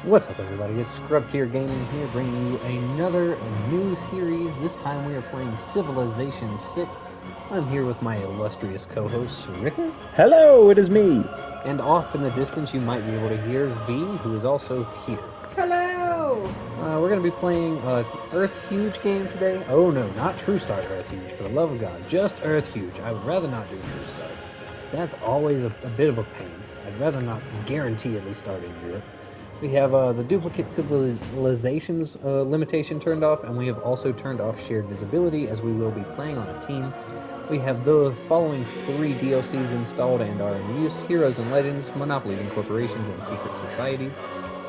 What's up, everybody? It's Scrub Tier Gaming here, bringing you another new series. This time we are playing Civilization 6. I'm here with my illustrious co-host, Rickehr. Hello, it is me. And off in the distance, you might be able to hear V, who is also here. Hello! We're going to be playing Earth Huge game today. Oh no, not True Start Earth Huge, for the love of God. Just Earth Huge. I would rather not do True Start. That's always a bit of a pain. I'd rather not guaranteedly start in Europe. We have the duplicate civilizations limitation turned off, and we have also turned off shared visibility as we will be playing on a team. We have the following 3 DLCs installed and are in use: Heroes and Legends, Monopolies and Corporations, and Secret Societies.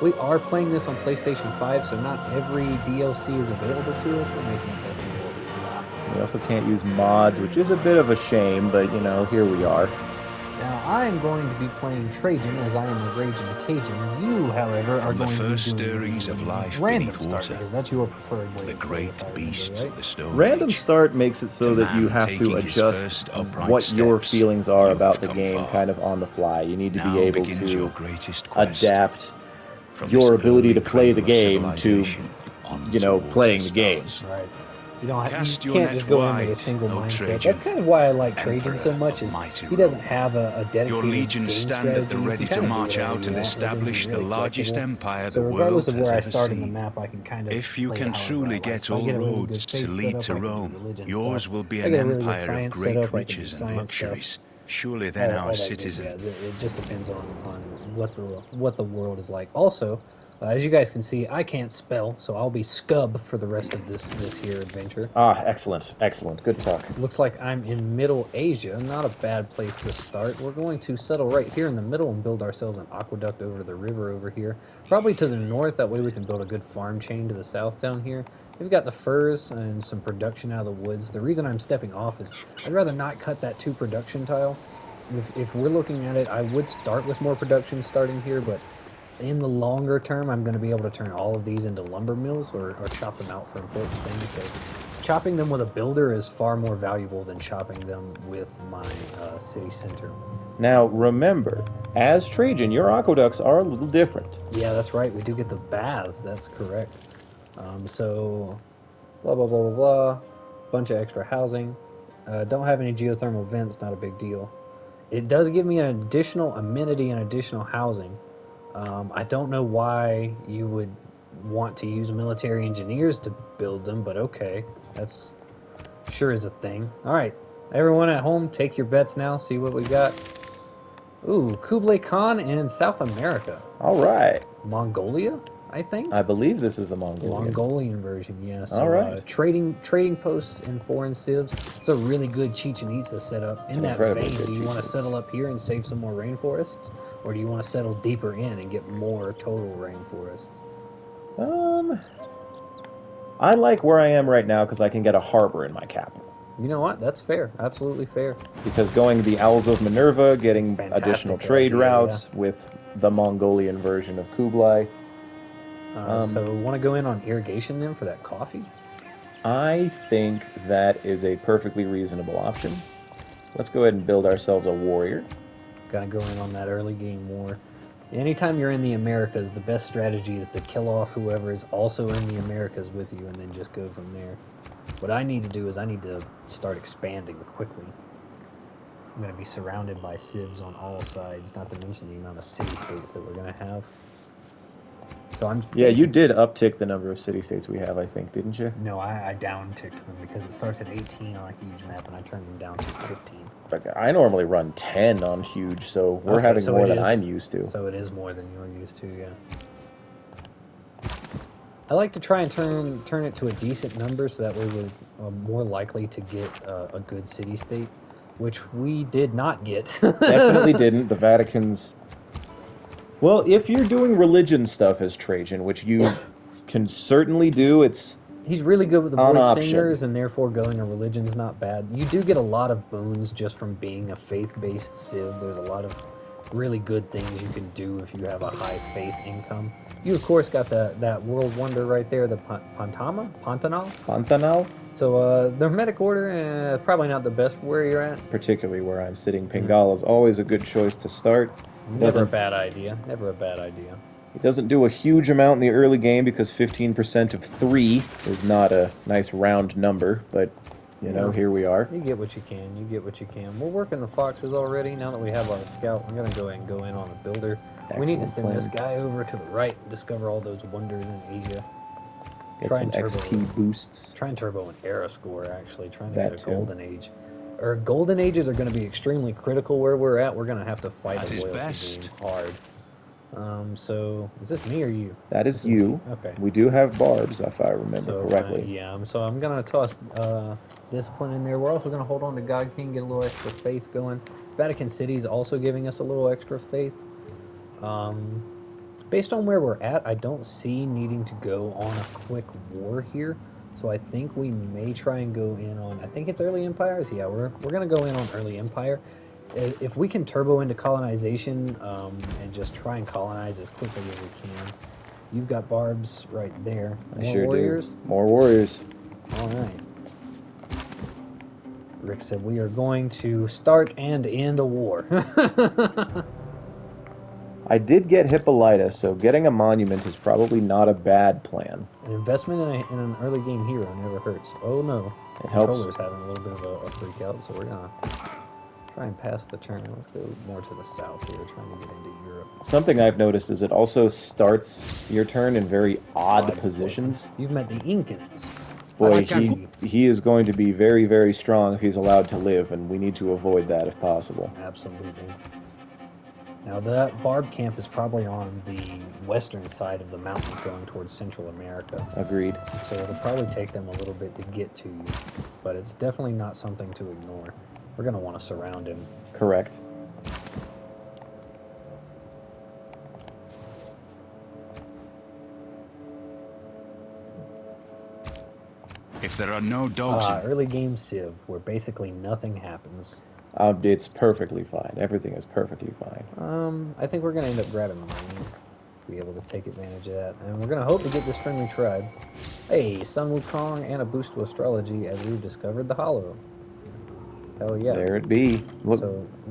We are playing this on PlayStation 5, so not every DLC is available to us. We're making the best of what we've got. We also can't use mods, which is a bit of a shame, but here we are. Now, I am going to be playing Trajan as I am a raging Cajun. You, however, are From the going first to be doing stirrings of life random beneath start, water, because that's your preferred way to the to play it, great if I remember beasts right. of the Stone Random Age, start makes it so to that you man have to taking his adjust first upright what your steps, feelings are you about have the come game far. kind of on the fly. You need to Now be able begins your to greatest quest. adapt From your this ability early to play the cradle of game to, civilization on towards playing the the game. stars. Right. You don't. Cast You your can't net just go in with a wide, single O mindset. Trajan, That's kind of why I like Trajan so Emperor much. of Is mighty he doesn't Rome. have a dedicated Your legions game stand at strategy. the You ready can to kind of do march whatever out you and want with him. establish He's the really largest flexible. empire So the regardless world of has where I ever start in the seen. map, I can kind of If you play can it however truly I like. get If I all get a really good roads to faith lead setup, to I can do Rome, religion yours stuff. will be If I an get a really good empire of science great setup, I can do riches and science stuff. luxuries. Surely then All our that good citizens. jazz. It just depends on what the world is like. Also, as you guys can see, I can't spell, so I'll be Scub for the rest of this here adventure. Ah, excellent, excellent. Good talk. Looks like I'm in Middle Asia. Not a bad place to start. We're going to settle right here in the middle and build ourselves an aqueduct over the river over here. Probably to the north, that way we can build a good farm chain to the south down here. We've got the furs and some production out of the woods. The reason I'm stepping off is I'd rather not cut that 2 production tile. If we're looking at it, I would start with more production starting here, but in the longer term, I'm going to be able to turn all of these into lumber mills or chop them out for important things. So chopping them with a builder is far more valuable than chopping them with my city center. Now, remember, as Trajan, your aqueducts are a little different. Yeah, that's right. We do get the baths. That's correct. So, blah, blah, blah, blah, blah. Bunch of extra housing. Don't have any geothermal vents. Not a big deal. It does give me an additional amenity and additional housing. I don't know why you would want to use military engineers to build them, but okay. That's sure is a thing. All right, everyone at home, take your bets now. See what we got. Ooh, Kublai Khan in South America. All right. Mongolia, I think. I believe this is the Mongolian. Mongolian version, yeah. So, All right. trading posts in foreign civs. It's a really good Chichen Itza setup. It's In an that incredibly vein, good do you want to Chichen settle up here and save some more rainforests, or do you want to settle deeper in and get more total rainforests? I like where I am right now because I can get a harbor in my capital. You know what? That's fair. Absolutely fair. Because going to the Owls of Minerva, getting Fantastic additional trade idea, routes with the Mongolian version of Kublai. So, want to go in on irrigation then for that coffee? I think that is a perfectly reasonable option. Let's go ahead and build ourselves a warrior. Gotta go in on that early game war. Anytime you're in the Americas, the best strategy is to kill off whoever is also in the Americas with you and then just go from there. What I need to do is I need to start expanding quickly. I'm going to be surrounded by civs on all sides, not to mention the amount of city-states that we're going to have. So I'm thinking, Yeah, you did uptick the number of city-states we have, I think, didn't you? No, I down-ticked them because it starts at 18 on a huge map and I turned them down to 15. I normally run 10 on huge, so we're Okay, having so more it than is- I'm used to. So it is more than you're used to, yeah. I like to try and turn it to a decent number so that way we're more likely to get a good city-state, which we did not get. Definitely didn't. The Vatican's... Well, if you're doing religion stuff as Trajan, which you can certainly do, it's... He's really good with the An voice option. singers, and therefore going a religion's not bad. You do get a lot of boons just from being a faith-based civ. There's a lot of really good things you can do if you have a high faith income. You, of course, got that world wonder right there, the Pantanal? Pantanal, So, the Hermetic Order, probably not the best where you're at. particularly where I'm sitting. Pingala is always a good choice to start. Never a Doesn't- bad idea. Never a bad idea. It doesn't do a huge amount in the early game because 15% of 3 is not a nice round number, but, you know, here we are. You get what you can. You get what you can. We're working the foxes already. Now that we have our scout, I'm going to go ahead and go in on the builder. We need to send this guy over to the right and discover all those wonders in Asia. Get some XP boosts. Try and turbo an era score, actually. Trying to get a golden age. Our golden ages are going to be extremely critical where we're at. We're going to have to fight a loyalty game hard. So, is this me or you? That is you. Okay. We do have barbs, if I remember correctly. Yeah, so I'm going to toss discipline in there. We're also going to hold on to God King, get a little extra faith going. Vatican City is also giving us a little extra faith. Based on where we're at, I don't see needing to go on a quick war here. So I think we may try and go in on, I think it's early empires. Yeah, we're going to go in on early empire. If we can turbo into colonization and just try and colonize as quickly as we can. You've got barbs right there. More warriors? Do. More warriors. All right. Rick said we are going to start and end a war. I did get Hippolyta, so getting a monument is probably not a bad plan. An investment in an early game hero never hurts. Oh no. It helps. Controller's having a little bit of a freak out, so we're going to try and pass the turn. Let's go more to the south here, trying to get into Europe. Something I've noticed is it also starts your turn in very odd positions. You've met the Incans. Boy, he is going to be very, very strong if he's allowed to live, and we need to avoid that if possible. Absolutely. Now that barb camp is probably on the western side of the mountains going towards Central America. Agreed. So it'll probably take them a little bit to get to you, but it's definitely not something to ignore. We're going to want to surround him. Correct. If there are no dogs in... Early game Civ, where basically nothing happens. It's perfectly fine. Everything is perfectly fine. I think we're going to end up grabbing the money. Be able to take advantage of that. And we're going to hope to get this friendly tribe. Hey, Sun Wukong and a boost to astrology as we've discovered the Hollow. Hell yeah. There it be. Look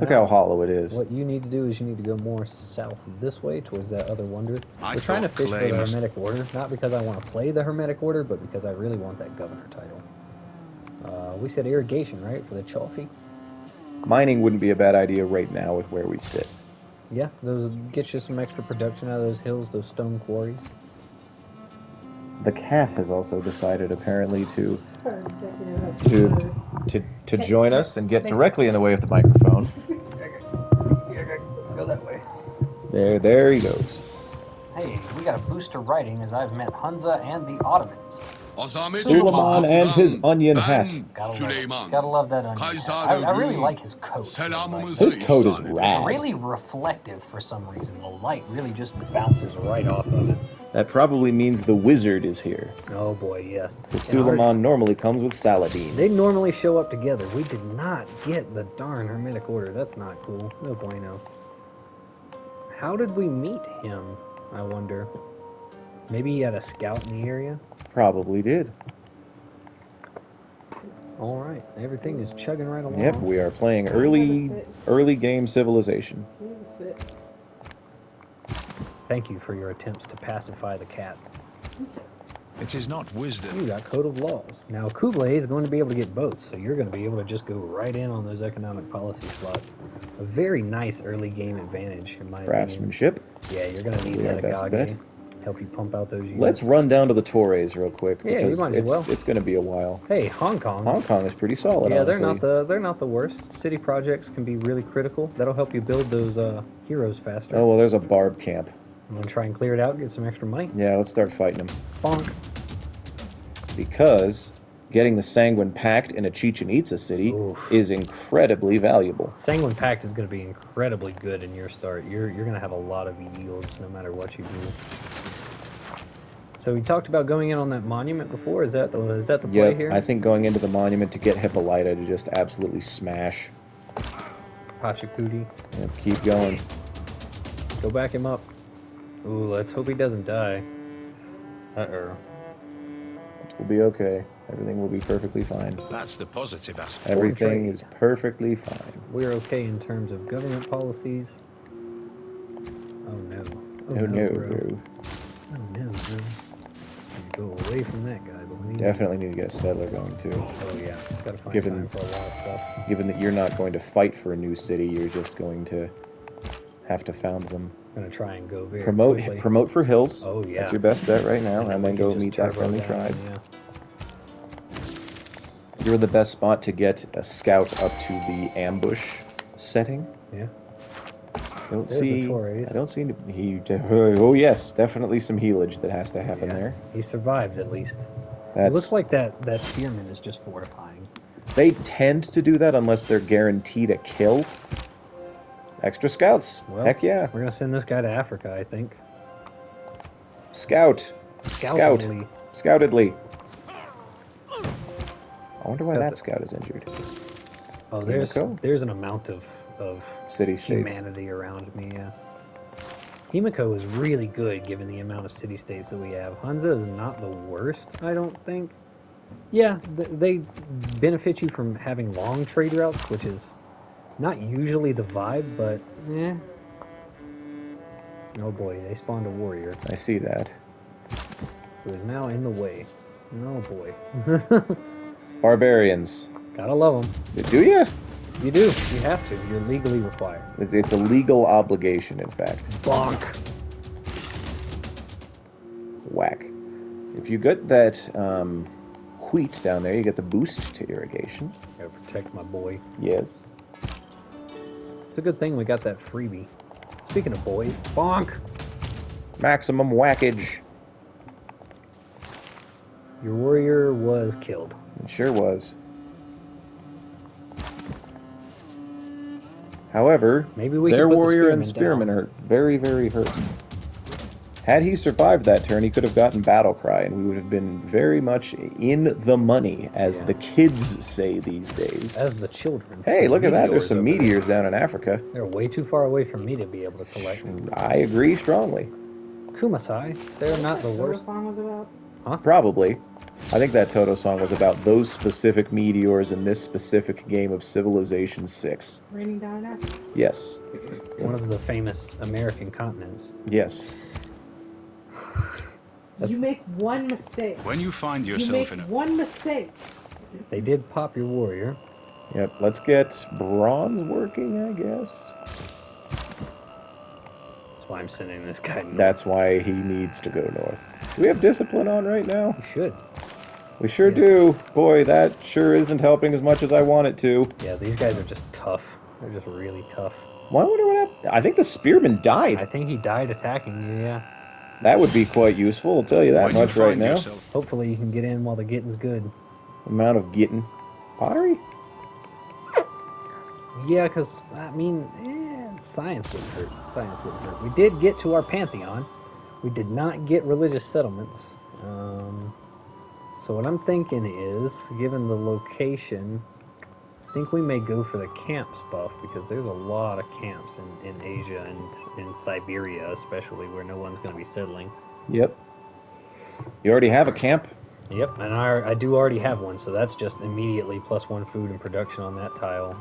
how hollow it is. What you need to do is you need to go more south this way towards that other wonder. We're trying to fish for the Hermetic Order, not because I want to play the Hermetic Order, but because I really want that governor title. We said irrigation, right, for the Chalfie? Mining wouldn't be a bad idea right now with where we sit. Yeah, those get you some extra production out of those hills, those stone quarries. The cat has also decided, apparently, to join us and get directly in the way of the microphone. Go that way. There he goes. Hey, we got a boost to writing as I've met Hunza and the Ottomans. Suleiman and his onion hat. Gotta love that onion hat. I really like his coat. His coat is rad. It's really reflective for some reason. The light really just bounces right off of it. That probably means the wizard is here. Oh boy, yes. The Suleiman normally comes with Saladin. They normally show up together. We did not get the darn Hermetic Order. That's not cool. No bueno. How did we meet him, I wonder? Maybe he had a scout in the area? Probably did. Alright, everything is chugging right along. Yep, we are playing early game Civilization. Thank you for your attempts to pacify the cat. It is not wisdom. You got Code of Laws. Now, Kublai is going to be able to get both, so you're going to be able to just go right in on those economic policy slots. A very nice early game advantage, in my Craftsmanship. opinion. Yeah, you're going to need that Agage. Help you pump out those units. Let's run down to the Torres real quick. Yeah, you might as well. It's going to be a while. Hey, Hong Kong. Hong Kong is pretty solid, yeah, honestly. they're not the worst. City projects can be really critical. That'll help you build those heroes faster. Oh, well, there's a barb camp. I'm going to try and clear it out and get some extra money. Yeah, let's start fighting them. Bonk. Because getting the Sanguine Pact in a Chichen Itza city is incredibly valuable. Sanguine Pact is going to be incredibly good in your start. You're going to have a lot of yields no matter what you do. So we talked about going in on that monument before. Is that the play here? I think going into the monument to get Hippolyta to just absolutely smash. Pachacudi. Yep, keep going. Go back him up. Ooh, let's hope he doesn't die. Uh-oh. We'll be okay. Everything will be perfectly fine. That's the positive aspect. Everything is perfectly fine. We're okay in terms of government policies. Oh no. Oh no, bro. bro. Oh no, bro. Go away from that guy, but we need Definitely need to get a settler going too. Oh yeah, gotta find Given- time for a lot of stuff. Given that you're not going to fight for a new city, you're just going to have to found them. I'm gonna try and go very Promote quickly. promote for hills. Oh yeah. That's your best bet right now, and we then can go just meet that turbo friendly down, tribe. Yeah. You're the best spot to get a scout up to the ambush setting. Yeah. I don't There's the see. Torres. I don't see. Oh yes, definitely some healage that has to happen Yeah. there. He survived at least. That's, It looks like that spearman is just fortifying. they tend to do that unless they're guaranteed a kill. Extra scouts. Well, Heck yeah. We're gonna send this guy to Africa, I think. Scout. Scoutedly. Scoutedly. I wonder why Got that the- scout is injured. Oh, Himiko? there's an amount of City states. humanity around me. Yeah. Himiko is really good given the amount of city-states that we have. Hunza is not the worst, I don't think. Yeah, they benefit you from having long trade routes, which is not usually the vibe, but eh. Oh boy, they spawned a warrior I see that. who is now in the way. Oh boy. Barbarians. Gotta love them. Do you? You do. You have to. You're legally required. It's a legal obligation, in fact. Bonk. Whack. If you get that wheat down there, you get the boost to irrigation. Gotta protect my boy. Yes. It's a good thing we got that freebie. Speaking of boys, bonk. Maximum whackage. Your warrior was killed. It sure was. However, Maybe we their can put warrior the and spearman spearman are very, very hurt. Had he survived that turn, he could have gotten battle cry, and we would have been very much in the money, as Yeah. the kids say these days. As the children. Hey, Some look at that! There's meteors some over there. meteors down in Africa. They're way too far away from me to be able to collect. I agree strongly. Kumasai, they're not the What worst. song was about? Probably. I think that Toto song was about those specific meteors in this specific game of Civilization 6. Raining down in Africa. Yes. One of the famous American continents. Yes. You make one mistake. When you find You yourself make in a one mistake. They did pop your warrior. Yep. Let's get bronze working, I guess. That's why I'm sending this guy north. That's why he needs to go north. Do we have discipline on right now? You should. We sure Yes. do. Boy, that sure isn't helping as much as I want it to. Yeah, these guys are just tough. They're just really tough. Well, I wonder what happened. I think the spearman I died. think he died attacking you, yeah. That would be quite useful, I'll tell you that when you much right find now. yourself Hopefully you can get in while the getting's good. Amount of getting. Pottery? Yeah, because, I mean, science wouldn't hurt. Science wouldn't hurt. We did get to our pantheon. We did not get religious settlements. So what I'm thinking is, given the location, I think we may go for the camps buff, because there's a lot of camps in Asia and in Siberia, especially, where no one's going to be settling. Yep. You already have a camp? Yep, and I do already have one, so that's just immediately +1 food and production on that tile.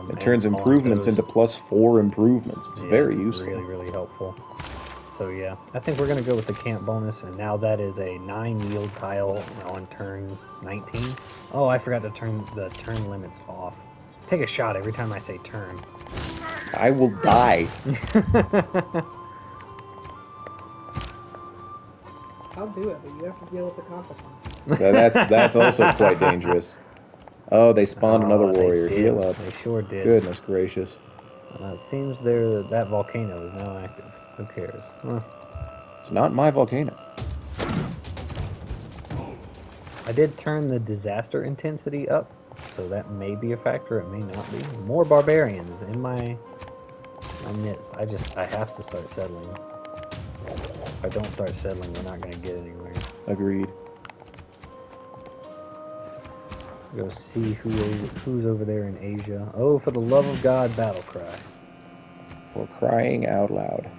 It and turns on improvements those. into +4 improvements. It's Yeah, very useful. Really, really helpful. So yeah, I think we're going to go with the camp bonus, and now that is a 9 yield tile on turn 19. Oh, I forgot to turn the turn limits off. Take a shot every time I say turn. I will die. I'll do it, but you have to deal with the consequences. That's also quite dangerous. Oh, they spawned another Oh, they warrior. did. Heal up. They sure did. Goodness gracious. It seems that volcano is now active. Who cares? Huh. It's not my volcano. I did turn the disaster intensity up, so that may be a factor. It may not be. More barbarians in my midst. I have to start settling. If I don't start settling, we're not going to get anywhere. Agreed. Go see who's over there in Asia. Oh, for the love of God, battle cry. For crying out loud.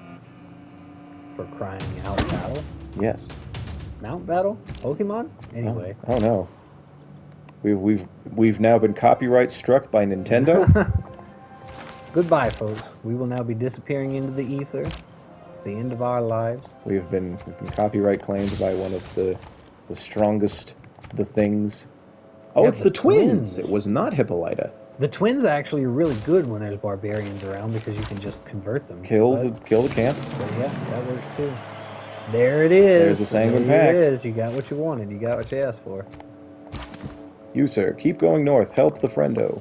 For crying out battle? Yes. Mount battle? Pokemon? Anyway. Oh no. We've now been copyright struck by Nintendo. Goodbye, folks. We will now be disappearing into the ether. It's the end of our lives. We've been copyright claimed by one of the strongest the things. Oh, Yeah, it's the twins. twins. It was not Hippolyta. The twins actually are really good when there's barbarians around because you can just convert them. Kill But the camp. yeah, that works too. There it is. There's the Sanguine There Pact. it is. You got what you wanted. You got what you asked for. You, sir, keep going north. Help the friendo.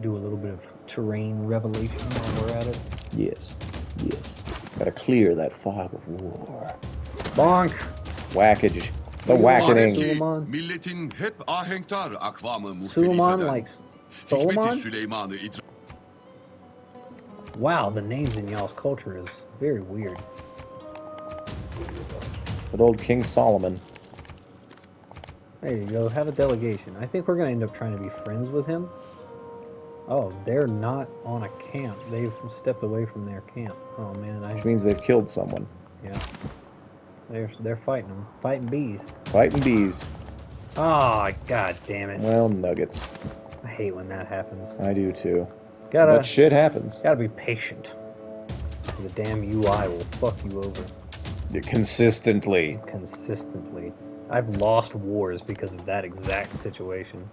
Do a little bit of terrain revelation while we're at it. Yes. Yes. Gotta clear that fog of war. Bonk! Whackage. The Whack whackening. Suleiman. Milletin hep ahenktar akvamı Suleiman muhtelif likes Hikmeti Solomon? Süleyman'ı idrak Wow, the names in y'all's culture is very weird. Good old King Solomon. There you go. Have a delegation. I think we're going to end up trying to be friends with him. Oh, they're not on a camp. They've stepped away from their camp. Oh, man. Which means they've killed someone. Yeah. They're fighting them. Fighting bees. Fighting bees. Oh, god damn it. Well, nuggets. I hate when that happens. I do too. Gotta But shit happens. be patient. The damn UI will fuck you over Consistently. consistently. I've lost wars because of that exact situation.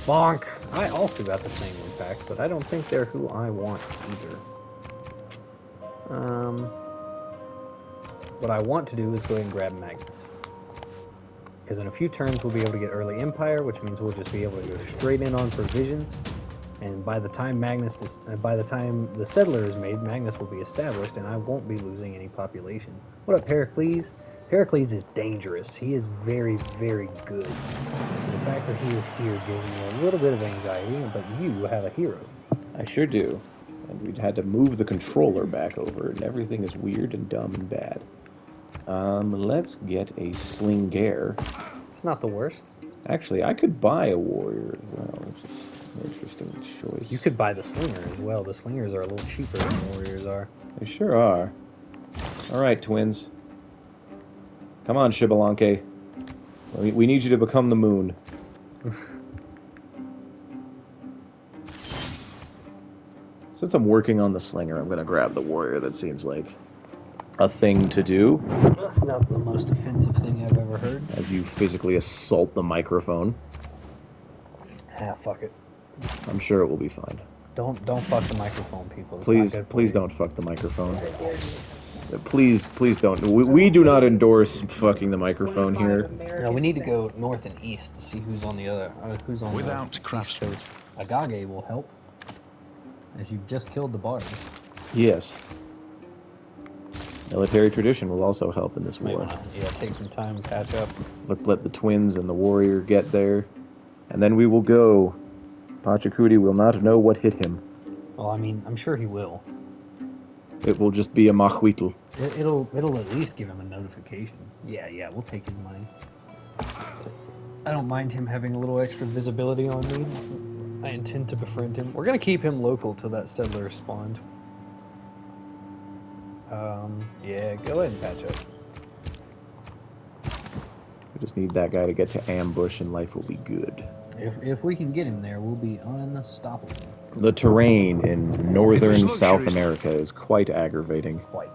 Bonk! I also got the same impact, but I don't think they're who I want either. What I want to do is go ahead and grab Magnus. Because in a few turns we'll be able to get early Empire, which means we'll just be able to go straight in on provisions. And by the time by the time the settler is made, Magnus will be established, and I won't be losing any population. What up, Pericles? Pericles is dangerous. He is very, very good. The fact that he is here gives me a little bit of anxiety, but you have a hero. I sure do. And we'd had to move the controller back over, and everything is weird and dumb and bad. Let's get a Slinger. It's not the worst. Actually, I could buy a warrior as well. It's an interesting choice. You could buy the Slinger as well. The Slingers are a little cheaper than the Warriors are. They sure are. Alright, twins. Come on, Shibalanke. We need you to become the moon. Since I'm working on the Slinger, I'm gonna grab the warrior. That seems like a thing to do. That's not the most offensive thing I've ever heard. As you physically assault the microphone. Ah, fuck it. I'm sure it will be fine. Don't fuck the microphone, people. It's Please, not good for please you. don't fuck the microphone. Please don't. We do not endorse fucking the microphone here. No, we need to go north and east to see who's on the other. Who's on Without the east craftsmen. coast. Agage will help, as you've just killed the bards. Yes. Military tradition will also help in this Might war. wanna, take some time and patch up. Let's let the twins and the warrior get there, and then we will go. Pachacudi will not know what hit him. Well, I mean, I'm sure he will. It will just be a machwitl. It'll at least give him a notification. Yeah, we'll take his money. I don't mind him having a little extra visibility on me. I intend to befriend him. We're gonna keep him local till that settler spawned. Yeah, go ahead and patch up. We just need that guy to get to ambush, and life will be good. If we can get him there, we'll be unstoppable. The terrain in northern If there's South luxuries- America is quite aggravating. Quite.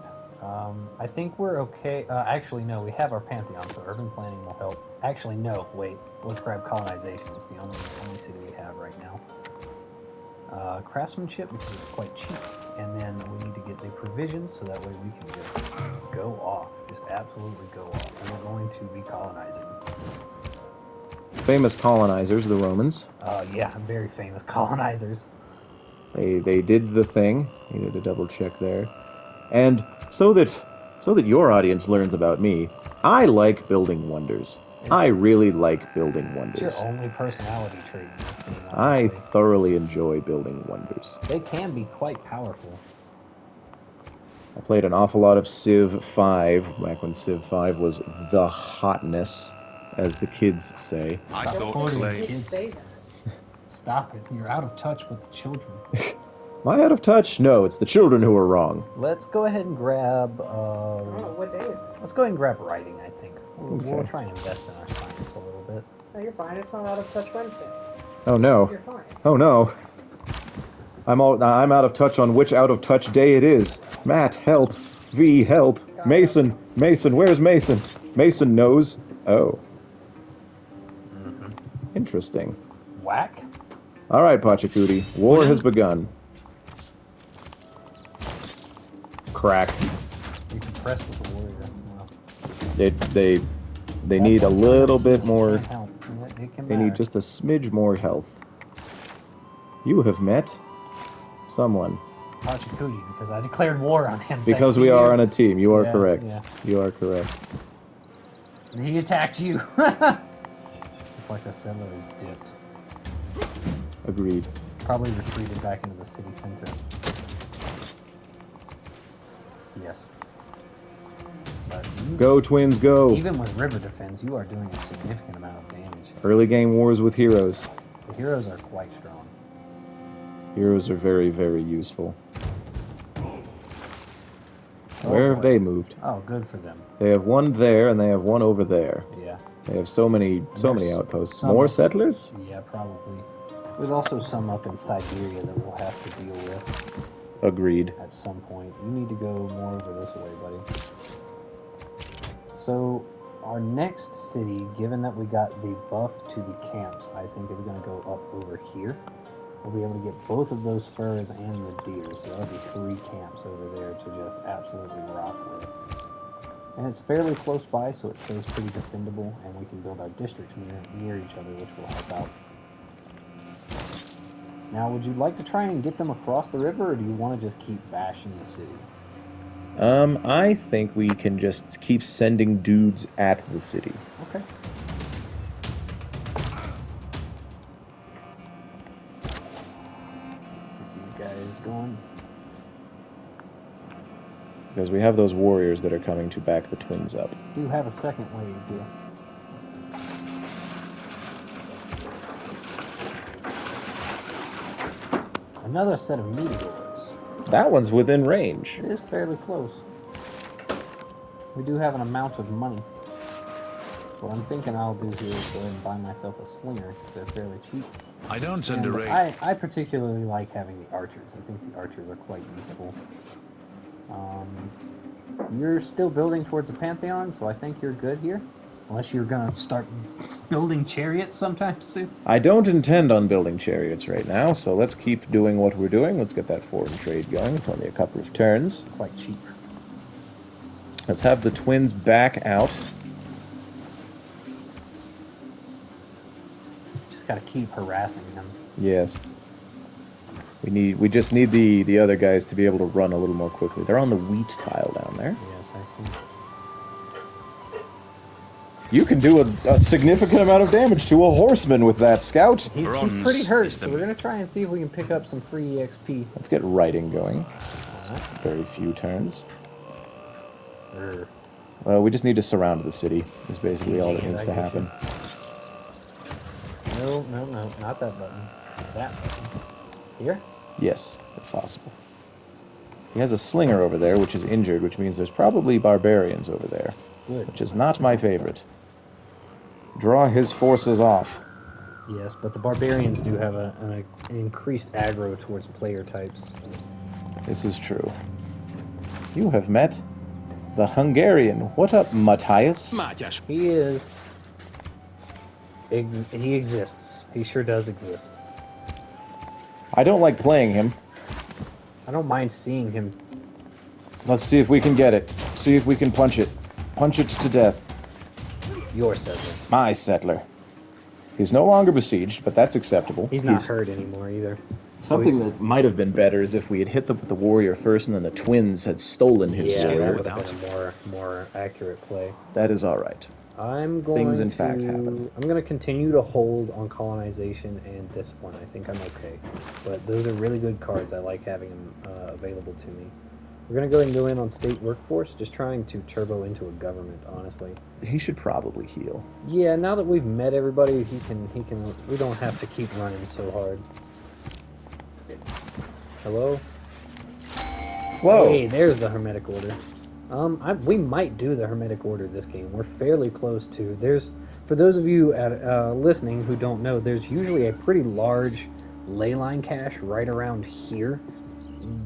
I think we're okay. Actually, no, we have our Pantheon, so urban planning will help. Actually, no, wait. Let's grab colonization. It's the only city we have right now. Craftsmanship, because it's quite cheap. And then we need to get the provisions, so that way we can just go off. Just absolutely go off. And we're going to be colonizing. Famous colonizers, the Romans. Yeah, very famous colonizers. They did the thing. Needed to double check there. And so that your audience learns about me, I like building wonders. I really like building It's wonders. your only personality trait in this game, I honestly. thoroughly enjoy building wonders. They can be quite powerful. I played an awful lot of Civ 5, back when Civ 5 was the hotness, as the kids say. I Stop thought quoting Clay. kids. Stop it. You're out of touch with the children. Am I out of touch? No, it's the children who are wrong. Let's go ahead and grab. Oh, what day is it? Let's go ahead and grab writing. I think we'll Okay. try and invest in our science a little bit. No, you're fine. It's not out of touch Wednesday. Oh no. You're fine. Oh no. I'm out of touch on which out of touch day it is. Matt, help. V, help. Mason, where's Mason? Mason knows. Oh. Interesting. Whack. All right, Pachacooty. War has begun. Crack. You can press with the warrior. Well, They need a little bit more. It can They matter. need just a smidge more health. You have met someone. Pachacooty, because I declared war on him. Because thanks to we are you. on a team. You are Yeah, correct. yeah. You are correct. And he attacked you. It's like the settler is dipped. Agreed. Probably retreated back into the city center. Yes. But Go, Twins, go! even with river defense, you are doing a significant amount of damage. Early game wars with heroes. The heroes are quite strong. Heroes are very, very useful. Oh, Where have boy. they moved? Oh, good for them. They have one there, and they have one over there. Yeah. They have so many There's outposts. some- More settlers? Yeah, probably. There's also some up in Siberia that we'll have to deal with Agreed. at some point. You need to go more over this way, buddy. So, our next city, given that we got the buff to the camps, I think is going to go up over here. We'll be able to get both of those furs and the deer, so that'll be 3 camps over there to just absolutely rock with. And it's fairly close by, so it stays pretty defendable, and we can build our districts near each other, which will help out. Now, would you like to try and get them across the river, or do you want to just keep bashing the city? I think we can just keep sending dudes at the city. Okay. Get these guys going. Because we have those warriors that are coming to back the twins up. Do have a second wave, deal. Another set of meteors. That one's within range. It is fairly close. We do have an amount of money. What I'm thinking I'll do here is go ahead and buy myself a slinger, because they're fairly cheap. I don't send And a raid. I particularly like having the archers. I think the archers are quite useful. You're still building towards a pantheon, so I think you're good here. Unless you're gonna start building chariots sometime soon. I don't intend on building chariots right now, so let's keep doing what we're doing. Let's get that foreign trade going. It's only a couple of turns. Quite cheap. Let's have the twins back out. Just gotta keep harassing them. Yes. We just need the other guys to be able to run a little more quickly. They're on the wheat tile down there. Yes, I see. You can do a significant amount of damage to a horseman with that, Scout. He's Bronze pretty hurt, is so the- we're gonna try and see if we can pick up some free EXP. Let's get writing going. Alright. Very few turns. Err. Well, we just need to surround the city, is basically all that Siege, needs I to get happen. No, not that button. That button. Here? Yes, if possible. He has a slinger over there, which is injured, which means there's probably barbarians over there, Good. which is not my favorite. Draw his forces off. Yes, but the barbarians do have an increased aggro towards player types. This is true. You have met the Hungarian. What up, Matthias? Mátyás. He is... he exists. He sure does exist. I don't like playing him. I don't mind seeing him. Let's see if we can get it. See if we can punch it. Punch it to death. Your settler. My settler. He's no longer besieged, but that's acceptable. He's not hurt anymore either. Something that might have been better is if we had hit them with the warrior first and then the twins had stolen his Yeah, warrior. that would have been a more accurate play. That is all right. I'm going Things, in to... fact, happen. I'm going to continue to hold on colonization and discipline. I think I'm okay. But those are really good cards. I like having them available to me. We're going to go ahead and go in on state workforce, just trying to turbo into a government, honestly. He should probably heal. Yeah, now that we've met everybody, he can. We don't have to keep running so hard. Hello? Whoa! Hey, there's the Hermetic Order. We might do the Hermetic Order this game. We're fairly close to. For those of you listening who don't know, there's usually a pretty large ley line cache right around here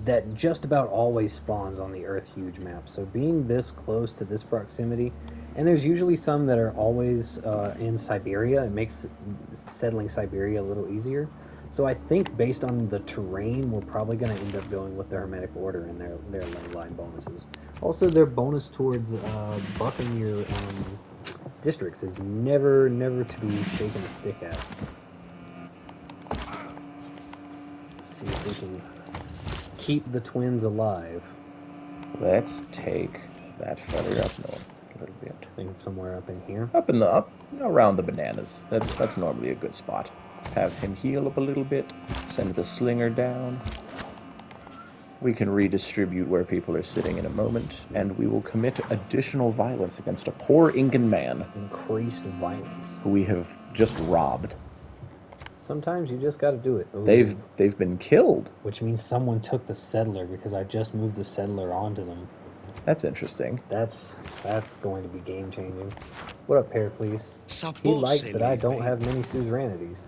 that just about always spawns on the Earth Huge map. So being this close to this proximity, and there's usually some that are always in Siberia, it makes settling Siberia a little easier. So I think based on the terrain, we're probably going to end up going with the Hermetic Order and their ley line bonuses. Also, their bonus towards buffing your districts is never to be shaken a stick at. Let's see if we can keep the twins alive. Let's take that feather up north a little bit. I think it's somewhere up in here. Up around the bananas. That's normally a good spot. Have him heal up a little bit. Send the slinger down. We can redistribute where people are sitting in a moment, and we will commit additional violence against a poor Incan man. Increased violence. Who we have just robbed. Sometimes you just got to do it. Ooh. They've been killed. Which means someone took the settler because I just moved the settler onto them. That's interesting. That's going to be game changing. What up, Pericles? He likes that I don't have many suzerainities.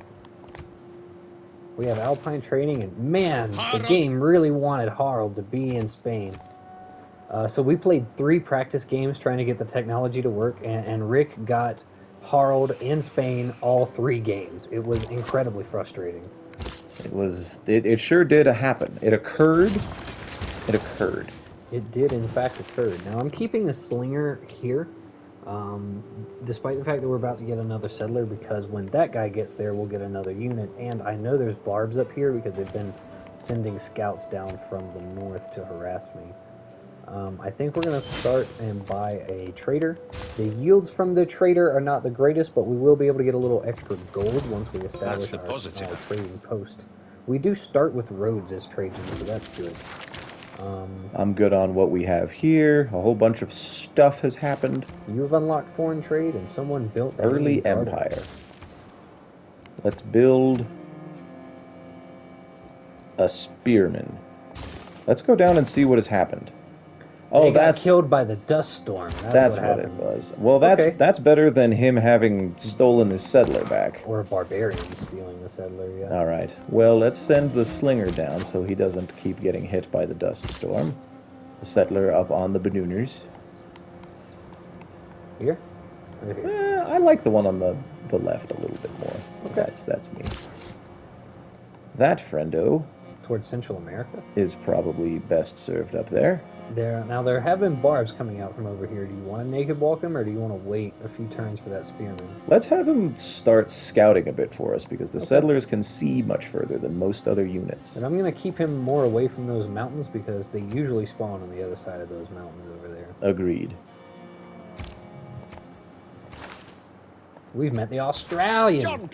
We have Alpine training, and man, the game really wanted Harald to be in Spain. So we played 3 practice games trying to get the technology to work, and Rick got Harald in Spain all 3 games. It was incredibly frustrating. It sure did happen. It occurred. It occurred. It did, in fact, occur. Now, I'm keeping the slinger here, despite the fact that we're about to get another settler, because when that guy gets there, we'll get another unit. And I know there's barbs up here because they've been sending scouts down from the north to harass me. I think we're going to start and buy a trader. The yields from the trader are not the greatest, but we will be able to get a little extra gold once we establish our trading post. We do start with roads as Trajans, so that's good. I'm good on what we have here. A whole bunch of stuff has happened. You have unlocked foreign trade, and someone built early empire. Let's build a spearman. Let's go down and see what has happened. Oh, that's killed by the dust storm. That's what it was. Well, that's better than him having stolen his settler back. Or a barbarian stealing the settler, yeah. All right. Well, let's send the slinger down so he doesn't keep getting hit by the dust storm. The settler up on the Banooners. Here? Right here. I like the one on the left a little bit more. Okay. That's me. That friendo towards Central America is probably best served up there. Now there have been barbs coming out from over here. Do you want to naked walk him, or do you want to wait a few turns for that spearman? Let's have him start scouting a bit for us, because the settlers can see much further than most other units. And I'm going to keep him more away from those mountains, because they usually spawn on the other side of those mountains over there. Agreed. We've met the Australian. John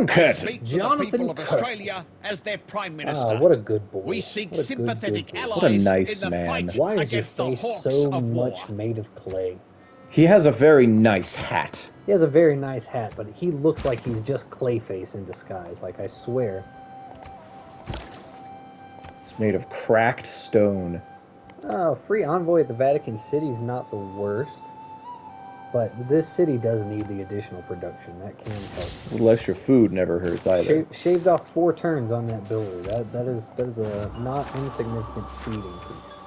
Curtin. Jonathan of Australia as their Prime Minister. Ah, what a good boy. We seek sympathetic allies what a nice in the man. fight Why is your against the face hawks so of much war. made of clay? He has a very nice hat. He has a very nice hat, but he looks like he's just Clayface in disguise, like I swear. It's made of cracked stone. Oh, free envoy at the Vatican City is not the worst. But this city does need the additional production. That can help. Unless your food never hurts either. Shaved off 4 turns on that builder. That is a not insignificant speed increase.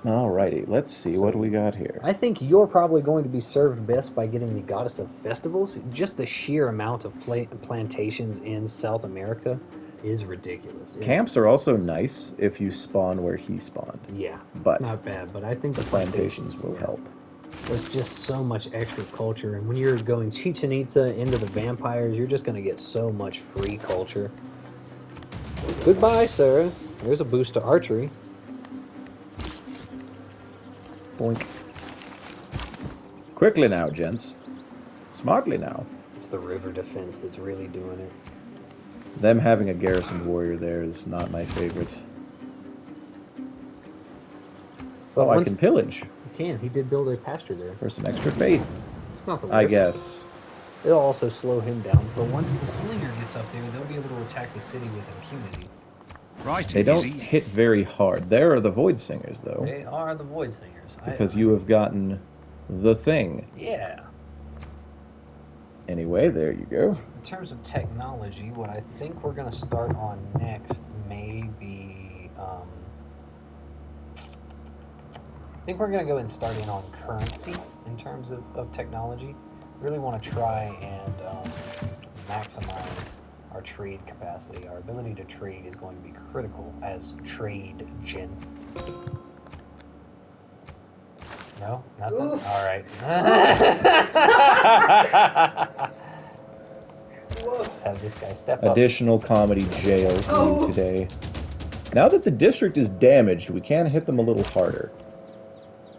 Alrighty, let's see what we got here. I think you're probably going to be served best by getting the Goddess of Festivals. Just the sheer amount of plantations in South America is ridiculous. Camps are also nice if you spawn where he spawned. Yeah, but it's not bad. But I think the plantations will help. There's just so much extra culture, and when you're going Chichen Itza into the vampires, you're just going to get so much free culture. Goodbye, Sarah. There's a boost to archery. Boink. Quickly now, gents. Smartly now. It's the river defense that's really doing it. Them having a garrison warrior there is not my favorite. But I can pillage. You can. He did build a pasture there. For some extra faith. It's not the worst. I guess. It'll also slow him down. But once the slinger gets up there, they'll be able to attack the city with impunity. Right, they don't hit very hard. There are the Void Singers, though. They are the Void Singers. Because you have gotten the thing. Yeah. Anyway, there you go. In terms of technology, what I think we're going to start on next may be. I think we're going to go and start in on currency in terms of technology. Really want to try and maximize our trade capacity. Our ability to trade is going to be critical as trade gen. No? Nothing? Oof. All right. Woof. Have this guy step up. Additional comedy jail for Oh. you today. Now that the district is damaged, we can hit them a little harder.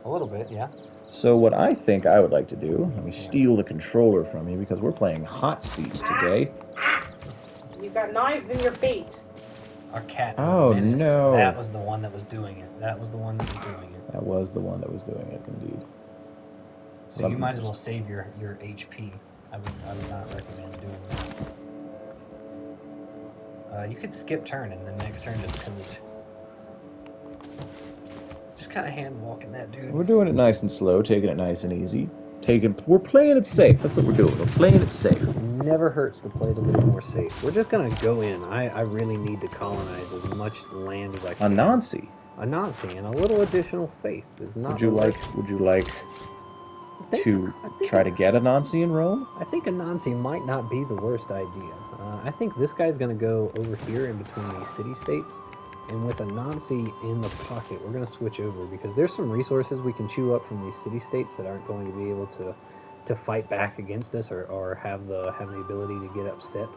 A little bit, yeah. So what I think I would like to do, let me steal the controller from you because we're playing hot seat today. You got knives in your feet. Our cat is Oh, a menace. no. That was the one that was doing it. That was the one that was doing it. That was the one that was doing it, indeed. So you might as well save your HP. I would not recommend doing that. You could skip turn and then next turn just pillage. Just kind of hand walking that dude. We're doing it nice and slow, taking it nice and easy. We're playing it safe. That's what we're doing. We're playing it safe. Never hurts to play it a little more safe. We're just gonna go in. I really need to colonize as much land as I can. Anansi. Anansi and a little additional faith is not. Would you like to try to get Anansi in Rome? I think Anansi might not be the worst idea. I think this guy's going to go over here in between these city-states, and with Anansi in the pocket, we're going to switch over, because there's some resources we can chew up from these city-states that aren't going to be able to fight back against us or have the ability to get upset.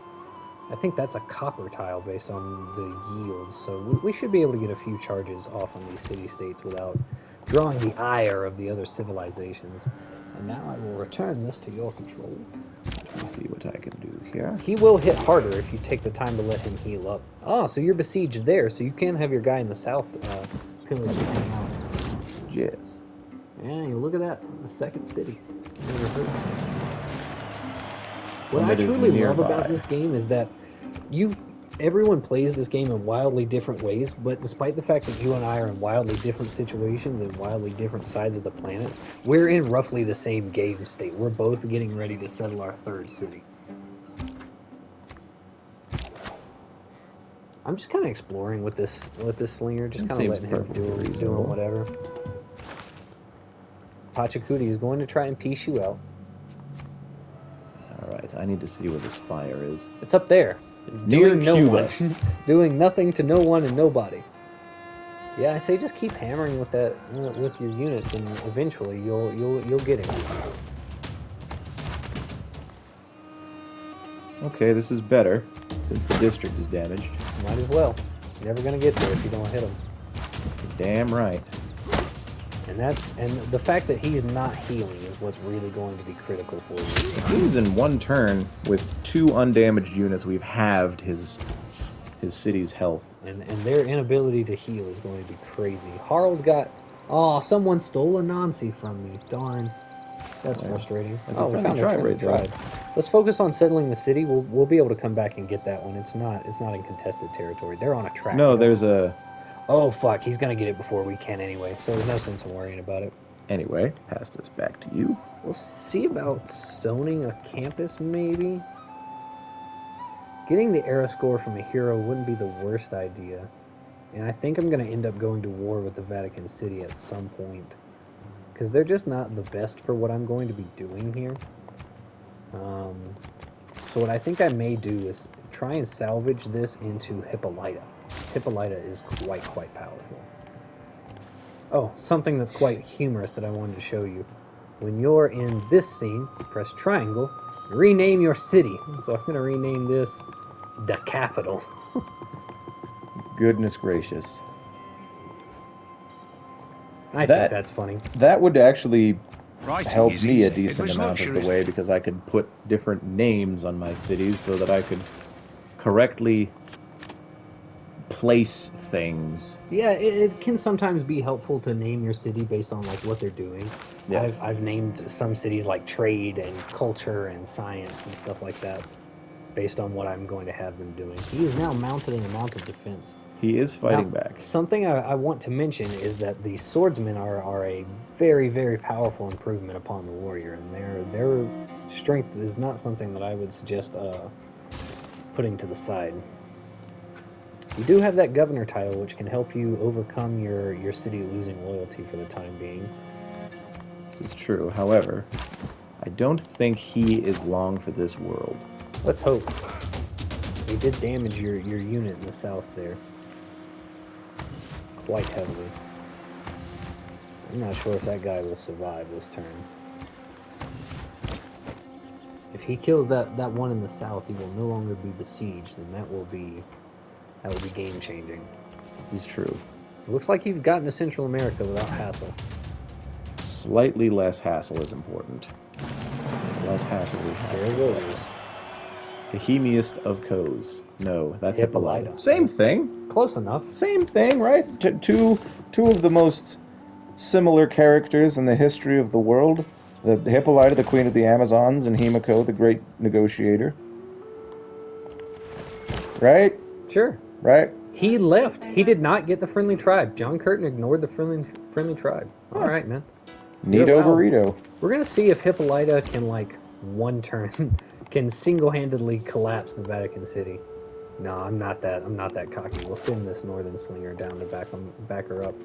I think that's a copper tile based on the yields, so we should be able to get a few charges off on these city-states without drawing the ire of the other civilizations. And now I will return this to your control. Let me see what I can do here. He will hit harder if you take the time to let him heal up. Ah, so you're besieged there, so you can have your guy in the south pillage and hang out. Yes. Yeah, you look at that. The second city. Never hurts. What I truly love about this game is that everyone plays this game in wildly different ways, but despite the fact that you and I are in wildly different situations and wildly different sides of the planet, we're in roughly the same game state. We're both getting ready to settle our third city. I'm just kind of exploring with this slinger, just kind of letting him doing whatever. Pachacuti is going to try and piece you out. Alright, I need to see where this fire is. It's up there. It's Near doing no Cuba. one. Doing nothing to no one and nobody. Yeah, I say just keep hammering with that with your units, and eventually you'll get it. Okay, this is better, since the district is damaged. Might as well. You're never gonna get there if you don't hit him. Damn right. And the fact that he's not healing is what's really going to be critical for you. It seems in one turn, with 2 undamaged units, we've halved his city's health. And their inability to heal is going to be crazy. Harold got... Oh, someone stole a Nancy from me. Darn. That's frustrating. Oh, we found a tribe right there. Let's focus on settling the city. We'll be able to come back and get that one. It's not in contested territory. They're on a track. No, there's a... Oh, fuck. He's going to get it before we can anyway, so there's no sense in worrying about it. Anyway, pass this back to you. We'll see about zoning a campus, maybe? Getting the era score from a hero wouldn't be the worst idea. And I think I'm going to end up going to war with the Vatican City at some point. Because they're just not the best for what I'm going to be doing here. So what I think I may do is try and salvage this into Hippolyta. Hippolyta is quite powerful. Oh, something that's quite humorous that I wanted to show you. When you're in this scene, press triangle, rename your city. So I'm going to rename this the capital. Goodness gracious. I think that's funny. That would actually Writing help is me a easy. It decent was amount of the luxury. way, because I could put different names on my cities so that I could correctly place things. Yeah, it can sometimes be helpful to name your city based on like what they're doing. Yes. I've named some cities like trade and culture and science and stuff like that based on what I'm going to have them doing. He is now mounted in a mounted defense. He is fighting Now, back. Something I want to mention is that the swordsmen are a very, very powerful improvement upon the warrior, and their strength is not something that I would suggest putting to the side. You do have that governor title, which can help you overcome your city losing loyalty for the time being. This is true. However, I don't think he is long for this world. Let's hope. He did damage your unit in the south there. Quite heavily. I'm not sure if that guy will survive this turn. If he kills that one in the south, he will no longer be besieged, and that will be game changing. This is true. It looks like you've gotten to Central America without hassle. Slightly less hassle is important. The less hassle we have. There it goes. Bohemiest of Coes. No, that's Hippolyta. Hippolyta. Same thing. Close enough. Same thing, right? Two of the most similar characters in the history of the world. The Hippolyta, the queen of the Amazons, and Himiko, the great negotiator. Right? Sure. Right? He left. He did not get the friendly tribe. John Curtin ignored the friendly tribe. All right, man. You're Neato allowed. burrito. We're gonna see if Hippolyta can, like, one turn, can single-handedly collapse the Vatican City. No, I'm not that cocky. We'll send this Northern Slinger down to back her up.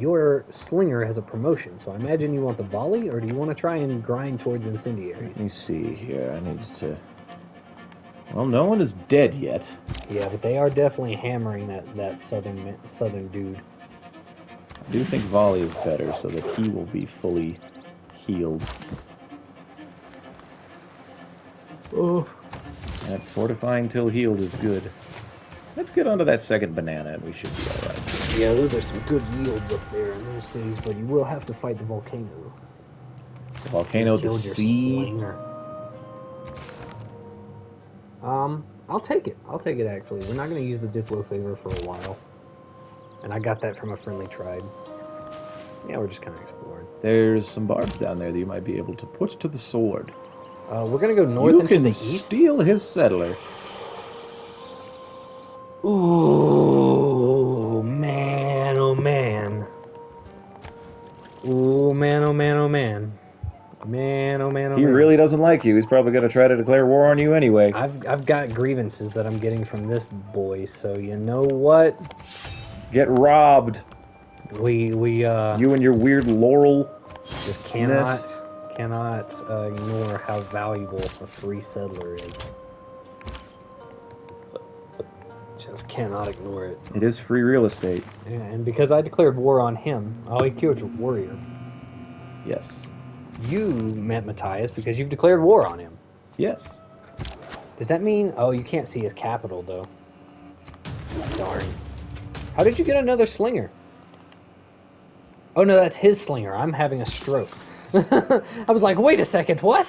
Your Slinger has a promotion, so I imagine you want the volley, or do you want to try and grind towards incendiaries? Let me see here. I need to... Well, no one is dead yet. Yeah, but they are definitely hammering that southern dude. I do think volley is better, so that he will be fully healed. Oh. That fortifying till healed is good. Let's get onto that second banana, and we should be alright. Yeah, those are some good yields up there in those cities, but you will have to fight the volcano. The volcano, the Killed your sea. Slinger. I'll take it. I'll take it, actually. We're not going to use the Diplo favor for a while. And I got that from a friendly tribe. Yeah, we're just kind of exploring. There's some barbs down there that you might be able to put to the sword. We're going to go north You into can the east. steal his settler. Ooh, man, oh man. Ooh, man, oh man, oh man. Man, oh man, oh He man. really doesn't like you. He's probably going to try to declare war on you anyway. I've got grievances that I'm getting from this boy, so you know what? Get robbed. We You and your weird laurel. just cannot ignore how valuable a free settler is. Just cannot ignore it. It is free real estate. Yeah, and because I declared war on him, he killed your warrior. Yes. You met Matthias because you've declared war on him. Yes. Does that mean... Oh, you can't see his capital, though. Darn. How did you get another slinger? Oh, no, that's his slinger. I'm having a stroke. I was like, wait a second, what?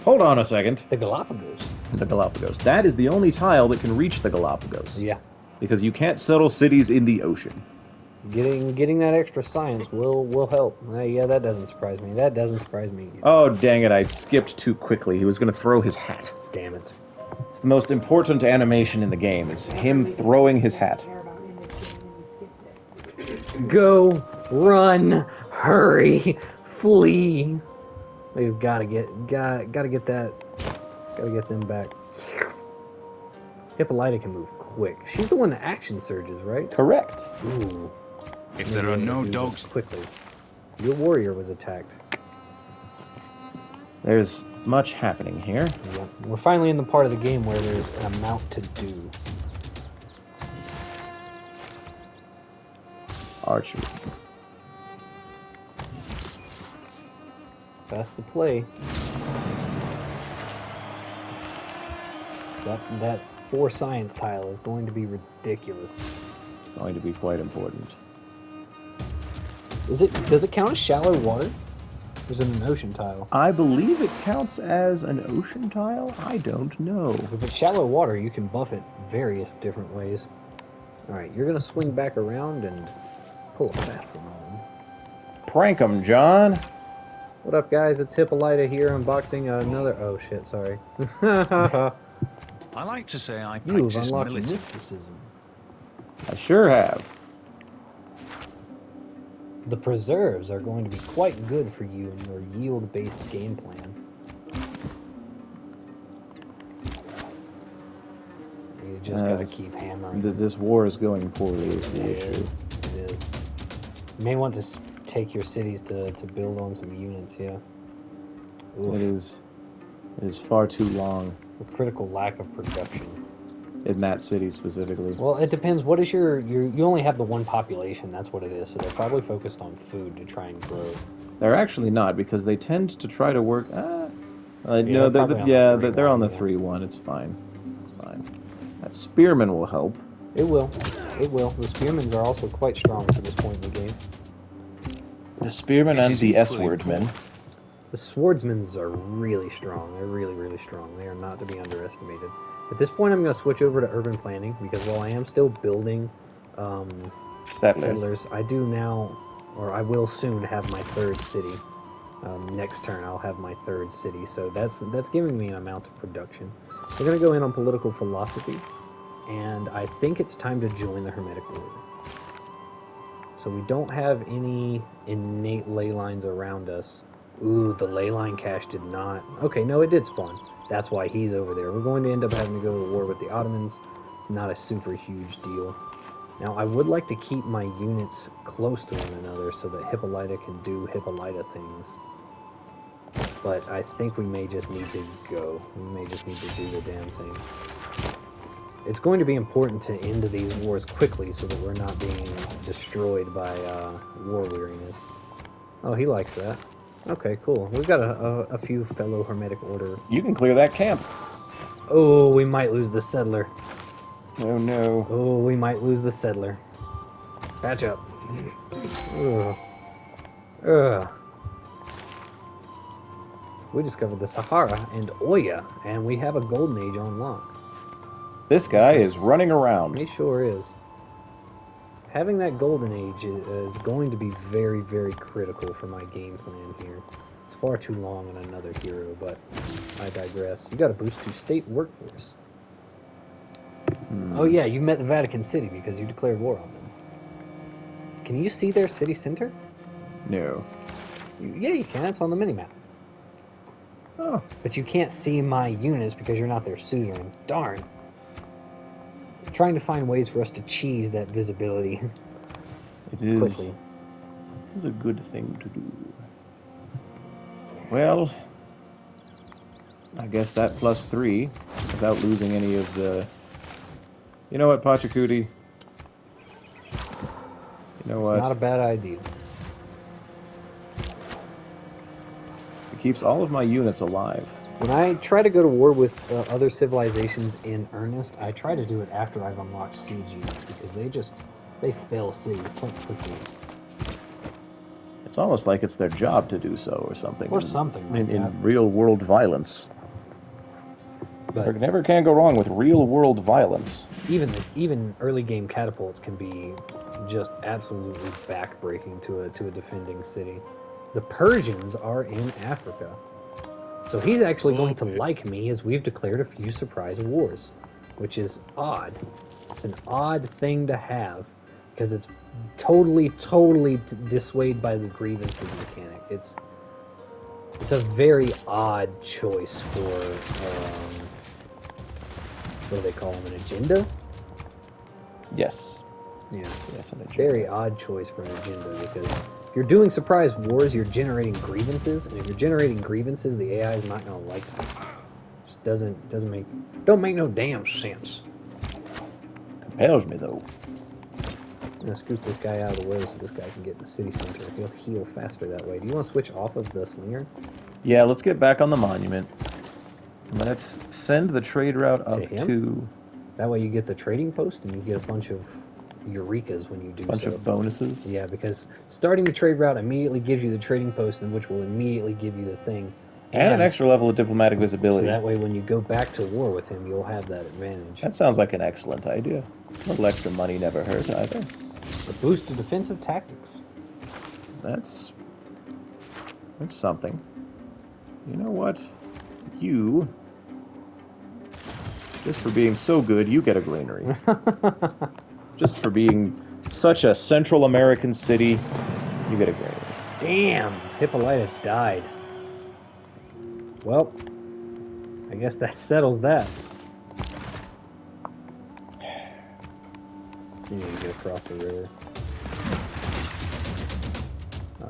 Hold on a second. The Galapagos. The Galapagos. That is the only tile that can reach the Galapagos. Yeah. Because you can't settle cities in the ocean. Getting that extra science will help. Yeah, that doesn't surprise me. That doesn't surprise me. Oh, dang it. I skipped too quickly. He was going to throw his hat. Damn it. It's the most important animation in the game, is him throwing his hat. Go, run, hurry, flee. We've gotta get them back. Hippolyta can move quick. She's the one that action surges, right? Correct. Ooh. If there are no dogs, Quickly. Your warrior was attacked. There's much happening here. Yeah. We're finally in the part of the game where there's an amount to do. Archery. That's the play. That 4 science tile is going to be ridiculous. It's going to be quite important. Does it count as shallow water? Or is it an ocean tile? I believe it counts as an ocean tile. I don't know. If it's shallow water, you can buff it various different ways. Alright, you're going to swing back around and pull a fast one on him. Prank 'em, John. What up, guys? It's Hippolyta here unboxing another... Oh, shit, sorry. I like to say I You have practice unlocked military. mysticism. I sure have. The preserves are going to be quite good for you in your yield-based game plan. You just gotta This- keep hammering. This war is going poorly is the It issue. is. It is. You may want to take your cities to build on some units, yeah. Oof. It is far too long A critical lack of production. in that city specifically. Well, it depends. What is you only have the one population, that's what it is, so they're probably focused on food to try and grow. They're actually not because they tend to try to work. No, they're they're, probably on the they're on the 3-1, 3-1. It's fine. It's fine. That spearman will help. It will. It will. The spearmen are also quite strong to this point in the game. The spearman It and is the equally S-wordmen. The swordsmen are really strong. They're really, really strong. They are not to be underestimated. At this point, I'm going to switch over to urban planning because while I am still building settlers, I do now, or I will soon have my third city. Next turn, I'll have my third city, so that's giving me an amount of production. We're going to go in on political philosophy, and I think it's time to join the Hermetic Order. So we don't have any innate ley lines around us. Ooh, the ley line cache did not. Okay, no, it did spawn. That's why he's over there. We're going to end up having to go to war with the Ottomans. It's not a super huge deal. Now, I would like to keep my units close to one another so that Hippolyta can do Hippolyta things. But I think we may just need to go. We may just need to do the damn thing. It's going to be important to end these wars quickly so that we're not being destroyed by war weariness. Oh, he likes that. Okay, cool. We've got a few fellow Hermetic Order. You can clear that camp. Oh, we might lose the settler. Oh no. Oh, we might lose the settler. Patch up. Ugh. Ugh. We discovered the Sahara and Oya, and we have a golden age on lock. This guy is running around. He sure is. Having that golden age is going to be very, very critical for my game plan here. It's far too long on another hero, but I digress. You got to boost to state workforce. Oh yeah, you met the Vatican City because you declared war on them. Can you see their city center? No. Yeah, you can. It's on the minimap. Oh. But you can't see my units because you're not their suzerain. Darn. I'm trying to find ways for us to cheese that visibility It is. quickly. It is a good thing to do. Well, I guess that +3, without losing any of the... You know what, Pachacuti? You know what? It's not a bad idea. It keeps all of my units alive. When I try to go to war with other civilizations in earnest, I try to do it after I've unlocked siege units because they fail cities quite quickly. It's almost like it's their job to do so or something. Or something like that. In real-world violence. But Never can go wrong with real-world violence. even early game catapults can be just absolutely backbreaking to a defending city. The Persians are in Africa. So he's actually going to like me as we've declared a few surprise wars, which is odd. It's an odd thing to have because it's totally dissuaded by the grievances mechanic. It's a very odd choice for what do they call them, an agenda? Yes. Yeah. Yes, an agenda. Very odd choice for an agenda because if you're doing surprise wars, you're generating grievances, and if you're generating grievances, the AI is not going to like you. Just don't make no damn sense. Compels me, though. I'm going to scoot this guy out of the way so this guy can get in the city center. He'll heal faster that way. Do you want to switch off of the slinger? Yeah, let's get back on the monument. Let's send the trade route up To him? to That way you get the trading post, and you get a bunch of eurekas when you do a bunch so. of bonuses. Yeah, because starting the trade route immediately gives you the trading post, and which will immediately give you the thing. And an extra level of diplomatic visibility. So that way when you go back to war with him, you'll have that advantage. That sounds like an excellent idea. A little extra money never hurt either. A boost to defensive tactics. That's something. You know what? You Just for being so good, you get a granary. Just for being such a Central American city, you get a granary. Damn, Hippolyta died. Well, I guess that settles that. You need to get across the river.